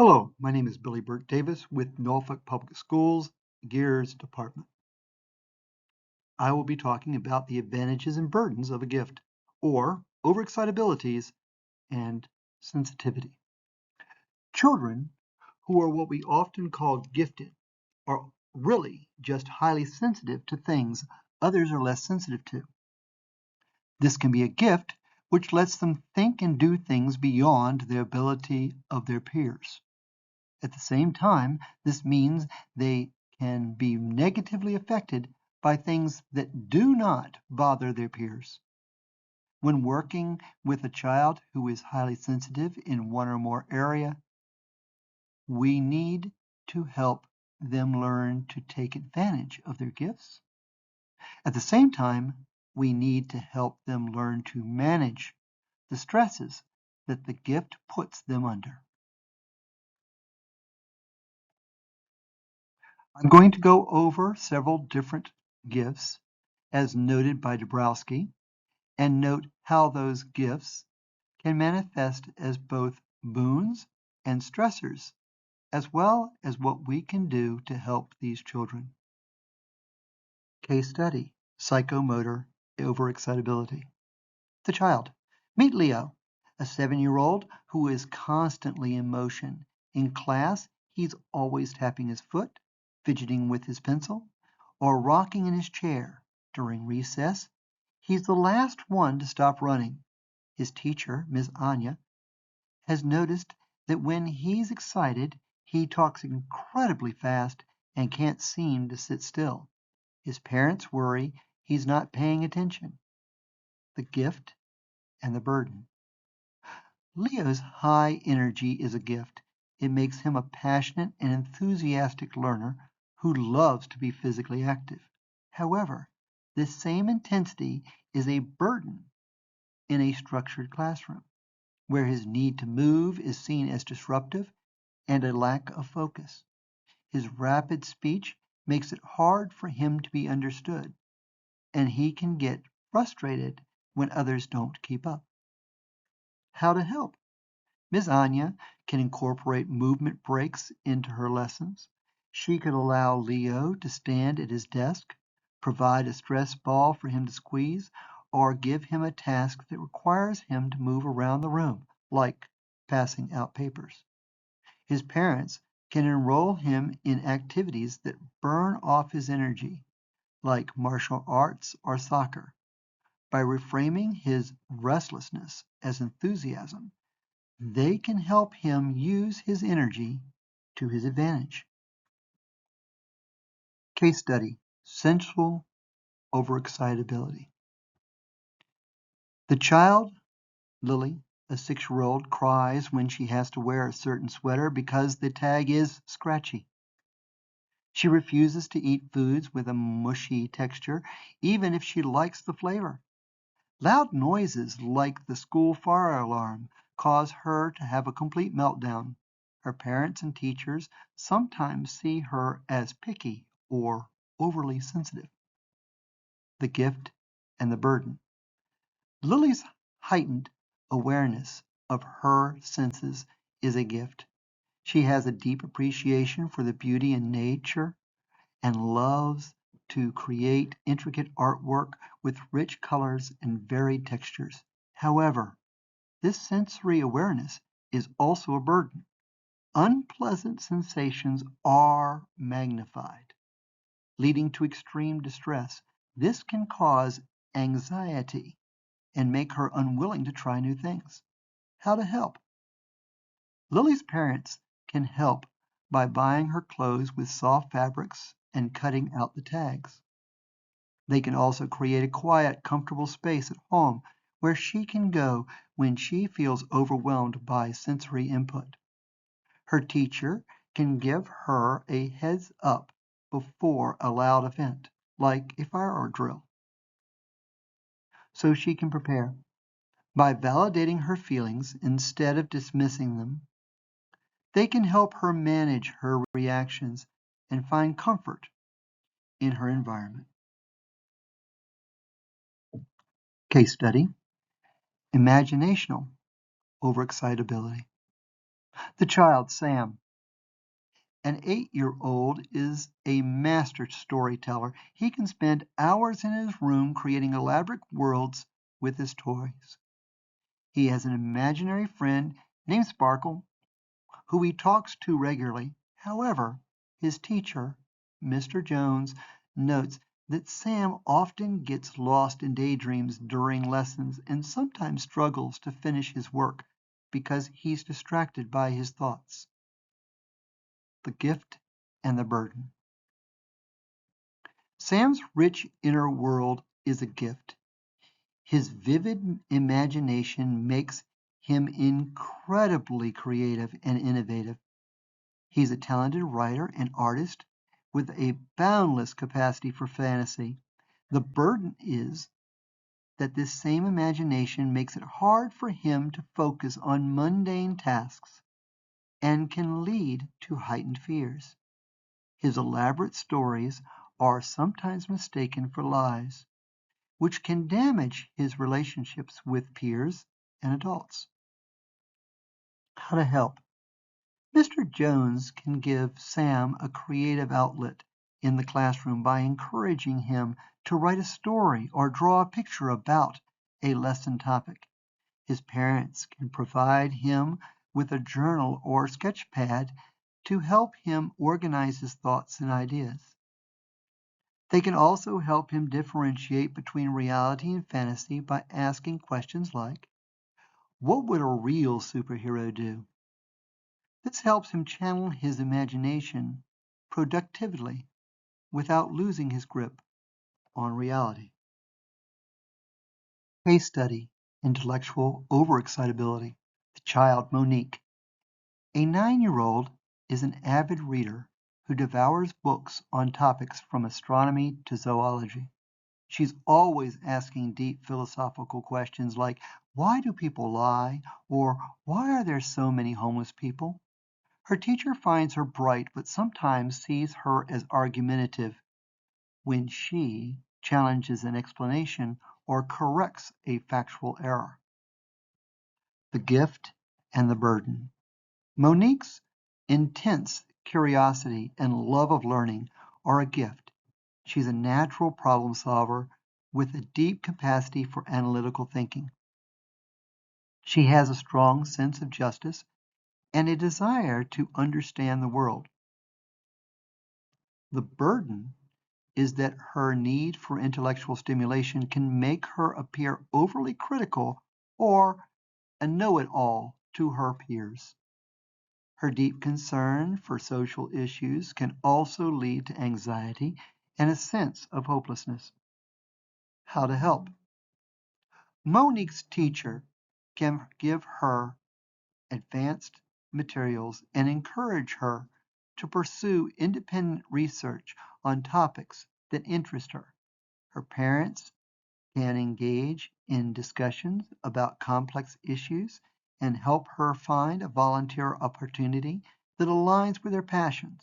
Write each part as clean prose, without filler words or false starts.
Hello, my name is Billy Burt Davis with Norfolk Public Schools Gears Department. I will be talking about the advantages and burdens of a gift, or overexcitabilities and sensitivity. Children, who are what we often call gifted, are really just highly sensitive to things others are less sensitive to. This can be a gift which lets them think and do things beyond the ability of their peers. At the same time, this means they can be negatively affected by things that do not bother their peers. When working with a child who is highly sensitive in one or more area, we need to help them learn to take advantage of their gifts. At the same time, we need to help them learn to manage the stresses that the gift puts them under. I'm going to go over several different gifts as noted by Dabrowski and note how those gifts can manifest as both boons and stressors, as well as what we can do to help these children. Case study, psychomotor overexcitability. The child. Meet Leo, a 7-year-old who is constantly in motion. In class, he's always tapping his foot, fidgeting with his pencil, or rocking in his chair. During recess, he's the last one to stop running. His teacher, Miss Anya, has noticed that when he's excited, he talks incredibly fast and can't seem to sit still. His parents worry he's not paying attention. The gift and the burden. Leo's high energy is a gift. It makes him a passionate and enthusiastic learner who loves to be physically active. However, this same intensity is a burden in a structured classroom, where his need to move is seen as disruptive and a lack of focus. His rapid speech makes it hard for him to be understood, and he can get frustrated when others don't keep up. How to help? Ms. Anya can incorporate movement breaks into her lessons. She could allow Leo to stand at his desk, provide a stress ball for him to squeeze, or give him a task that requires him to move around the room, like passing out papers. His parents can enroll him in activities that burn off his energy, like martial arts or soccer. By reframing his restlessness as enthusiasm, they can help him use his energy to his advantage. Case study, sensual overexcitability. The child, Lily, a 6-year-old, cries when she has to wear a certain sweater because the tag is scratchy. She refuses to eat foods with a mushy texture, even if she likes the flavor. Loud noises like the school fire alarm cause her to have a complete meltdown. Her parents and teachers sometimes see her as picky or overly sensitive. The gift and the burden. Lily's heightened awareness of her senses is a gift. She has a deep appreciation for the beauty in nature and loves to create intricate artwork with rich colors and varied textures. However, this sensory awareness is also a burden. Unpleasant sensations are magnified, leading to extreme distress. This can cause anxiety and make her unwilling to try new things. How to help? Lily's parents can help by buying her clothes with soft fabrics and cutting out the tags. They can also create a quiet, comfortable space at home where she can go when she feels overwhelmed by sensory input. Her teacher can give her a heads up before a loud event, like a fire drill, so she can prepare. By validating her feelings instead of dismissing them, they can help her manage her reactions and find comfort in her environment. Case study, imaginational overexcitability. The child, Sam. An 8-year-old is a master storyteller. He can spend hours in his room creating elaborate worlds with his toys. He has an imaginary friend named Sparkle who he talks to regularly. However, his teacher, Mr. Jones, notes that Sam often gets lost in daydreams during lessons and sometimes struggles to finish his work because he's distracted by his thoughts. The gift and the burden. Sam's rich inner world is a gift. His vivid imagination makes him incredibly creative and innovative. He's a talented writer and artist with a boundless capacity for fantasy. The burden is that this same imagination makes it hard for him to focus on mundane tasks and can lead to heightened fears. His elaborate stories are sometimes mistaken for lies, which can damage his relationships with peers and adults. How to help? Mr. Jones can give Sam a creative outlet in the classroom by encouraging him to write a story or draw a picture about a lesson topic. His parents can provide him with a journal or sketch pad to help him organize his thoughts and ideas. They can also help him differentiate between reality and fantasy by asking questions like, what would a real superhero do? This helps him channel his imagination productively without losing his grip on reality. Case study, intellectual overexcitability. The child, Monique. A 9-year-old is an avid reader who devours books on topics from astronomy to zoology. She's always asking deep philosophical questions like, why do people lie? Or why are there so many homeless people? Her teacher finds her bright, but sometimes sees her as argumentative when she challenges an explanation or corrects a factual error. The gift and the burden. Monique's intense curiosity and love of learning are a gift. She's a natural problem solver with a deep capacity for analytical thinking. She has a strong sense of justice and a desire to understand the world. The burden is that her need for intellectual stimulation can make her appear overly critical or a know-it-all to her peers. Her deep concern for social issues can also lead to anxiety and a sense of hopelessness. How to help? Monique's teacher can give her advanced materials and encourage her to pursue independent research on topics that interest her. Her parents can engage in discussions about complex issues and help her find a volunteer opportunity that aligns with her passions.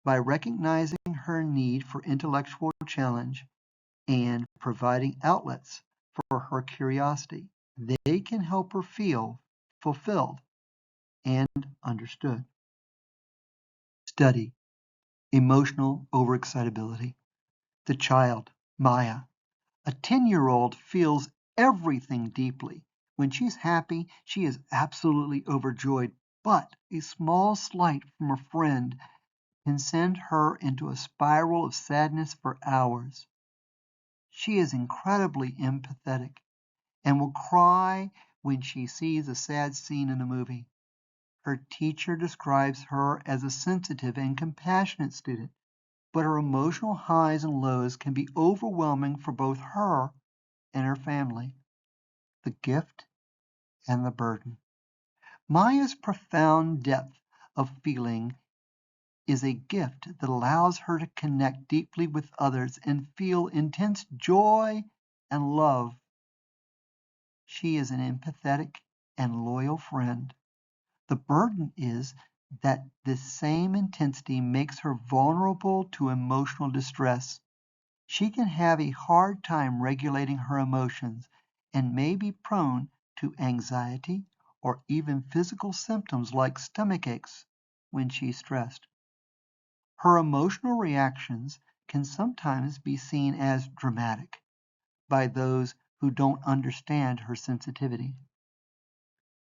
By recognizing her need for intellectual challenge and providing outlets for her curiosity, they can help her feel fulfilled and understood. Study emotional overexcitability. The child, Maya. A 10-year-old feels everything deeply. When she's happy, she is absolutely overjoyed, but a small slight from a friend can send her into a spiral of sadness for hours. She is incredibly empathetic and will cry when she sees a sad scene in a movie. Her teacher describes her as a sensitive and compassionate student, but her emotional highs and lows can be overwhelming for both her and her family. The gift and the burden. Maya's profound depth of feeling is a gift that allows her to connect deeply with others and feel intense joy and love. She is an empathetic and loyal friend. The burden is that this same intensity makes her vulnerable to emotional distress. She can have a hard time regulating her emotions and may be prone to anxiety or even physical symptoms like stomach aches when she's stressed. Her emotional reactions can sometimes be seen as dramatic by those who don't understand her sensitivity.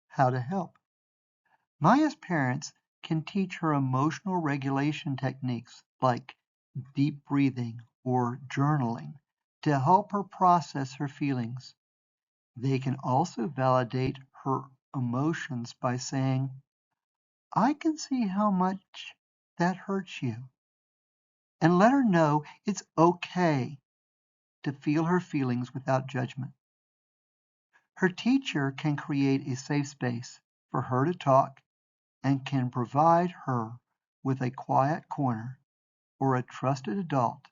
How to help? Maya's parents can teach her emotional regulation techniques like deep breathing or journaling to help her process her feelings. They can also validate her emotions by saying, I can see how much that hurts you, and let her know it's okay to feel her feelings without judgment. Her teacher can create a safe space for her to talk and can provide her with a quiet corner or a trusted adult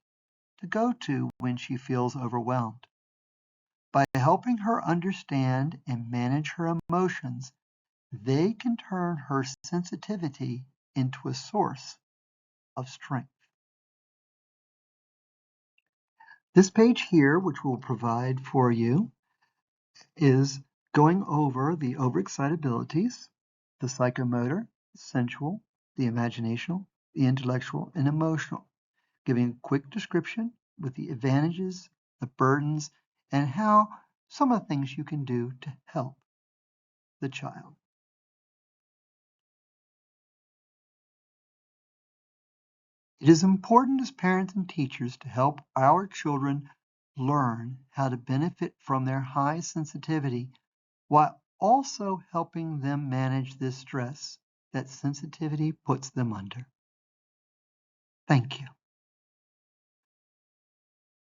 to go to when she feels overwhelmed. By helping her understand and manage her emotions, they can turn her sensitivity into a source of strength. This page here, which we'll provide for you, is going over the overexcitabilities, the psychomotor, sensual, the imaginational, the intellectual, and emotional, giving a quick description with the advantages, the burdens, and how some of the things you can do to help the child. It is important as parents and teachers to help our children learn how to benefit from their high sensitivity while also helping them manage this stress that sensitivity puts them under. Thank you.